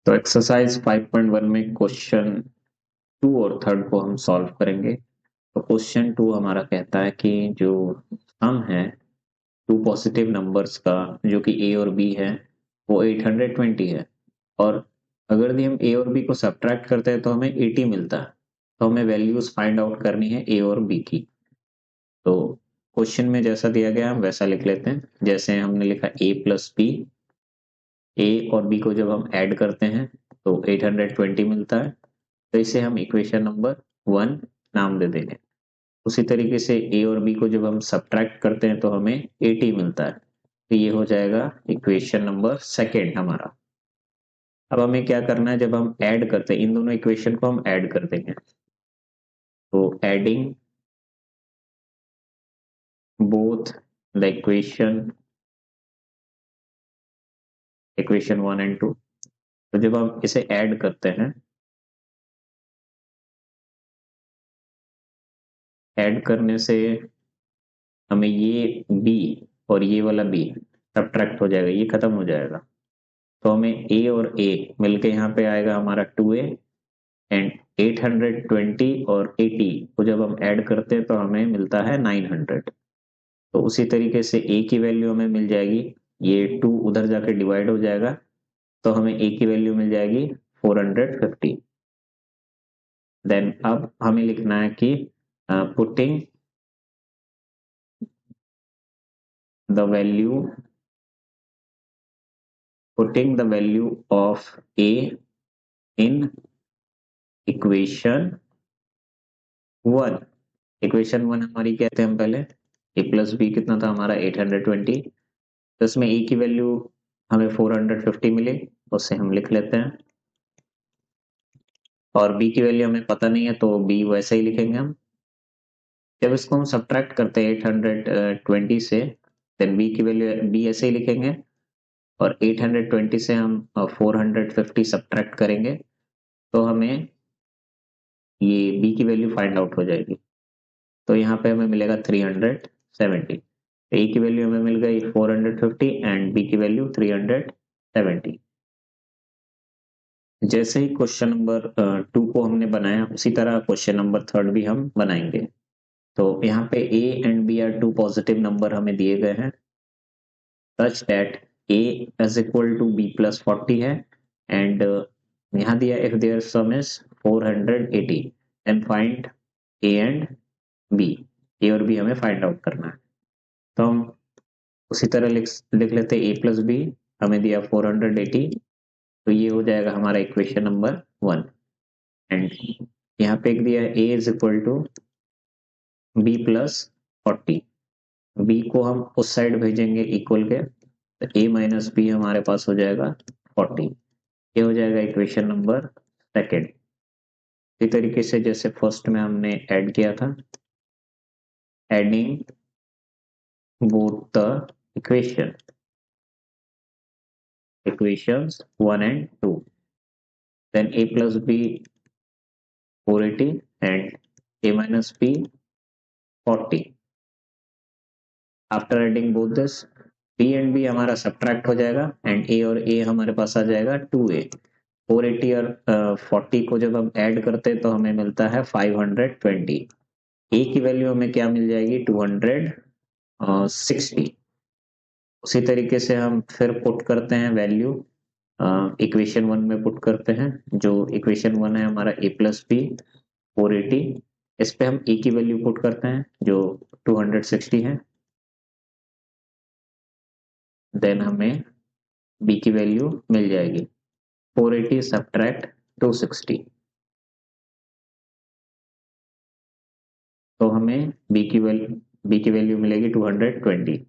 तो एक्सरसाइज 5.1 में क्वेश्चन 2 और थर्ड को हम सॉल्व करेंगे। तो क्वेश्चन 2 हमारा कहता है कि जो सम है टू पॉजिटिव नंबर्स का जो कि ए और बी है वो 820 है, और अगर यदि हम ए और बी को सब्ट्रैक्ट करते हैं तो हमें 80 मिलता है। तो हमें वैल्यूज फाइंड आउट करनी है ए और बी की। तो क्वेश्चन में जैसा दिया गया हम वैसा लिख लेते हैं। जैसे हमने लिखा ए प्लस बी, ए और बी को जब हम ऐड करते हैं तो 820 मिलता है। तो इसे हम इक्वेशन नंबर 1 नाम दे देंगे। उसी तरीके से ए और बी को जब हम सब्ट्रैक्ट करते हैं तो हमें 80 मिलता है। तो ये हो जाएगा इक्वेशन नंबर सेकेंड हमारा। अब हमें क्या करना है, जब हम ऐड करते हैं इन दोनों इक्वेशन को हम ऐड कर देंगे। तो adding both the equation 1 and 2। तो जब हम इसे ऐड करते हैं, ऐड करने से हमें ये बी और ये वाला बी सब्ट्रैक्ट हो जाएगा, ये खत्म हो जाएगा। तो हमें ए और ए मिलके यहाँ पे आएगा हमारा 2a, एंड 820 और 80 को जब हम ऐड करते हैं तो हमें मिलता है 900। तो उसी तरीके से ए की वैल्यू हमें मिल जाएगी, ये 2 उधर जाके डिवाइड हो जाएगा, तो हमें ए की वैल्यू मिल जाएगी 450। देन अब हमें लिखना है कि putting the value of A in equation 1। Equation 1 हमारी क्या थे हम पहले, ए प्लस बी कितना था हमारा 820। तो इसमें ए की वैल्यू हमें 450 मिली, उससे हम लिख लेते हैं। और बी की वैल्यू हमें पता नहीं है तो बी वैसे ही लिखेंगे हम। जब इसको हम सब्ट्रैक्ट करते हैं 820 से, देन बी की वैल्यू बी ऐसे ही लिखेंगे, और 820 से हम 450 सब्ट्रैक्ट करेंगे तो हमें ये बी की वैल्यू फाइंड आउट हो जाएगी। तो यहाँ पे हमें मिलेगा 370। ए की वैल्यू हमें मिल गई 450 एंड बी की वैल्यू 370। जैसे ही क्वेश्चन नंबर 2 को हमने बनाया उसी तरह क्वेश्चन नंबर 3 भी हम बनाएंगे। तो यहाँ पे a and b are two positive number हमें दिए गए हैं, such that a is equal to b plus 40 है, एंड यहाँ दिया if their sum is 480 and find a and b। a और b हमें फाइंड आउट करना है। तो हम उसी तरह लिख लेते हैं a प्लस बी, हमें दिया 480। तो ये हो जाएगा हमारा इक्वेशन नंबर 1। एंड यहाँ पे एक दिया है a is equal to b plus 40। b को हम उस साइड भेजेंगे इक्वल के, तो a माइनस बी हमारे पास हो जाएगा 40। ये हो जाएगा इक्वेशन नंबर सेकेंड। इसी तरीके से जैसे फर्स्ट में हमने ऐड किया था, adding both the equations 1 and 2, then a plus b 480 and a minus b 40। After adding both this, b and b हमारा सब्ट्रैक्ट हो जाएगा एंड a और a हमारे पास आ जाएगा 2a। 480 और 40 को जब हम ऐड करते हैं तो हमें मिलता है 520। a की वैल्यू हमें क्या मिल जाएगी 260। उसी तरीके से हम फिर पुट करते हैं वैल्यू इक्वेशन 1 में पुट करते हैं। जो इक्वेशन 1 है हमारा a प्लस बी 480, इस पे हम a की वैल्यू पुट करते हैं जो 260 है, देन हमें b की वैल्यू मिल जाएगी 480 सब्ट्रैक्ट 260। तो हमें b की वैल्यू मिलेगी 220।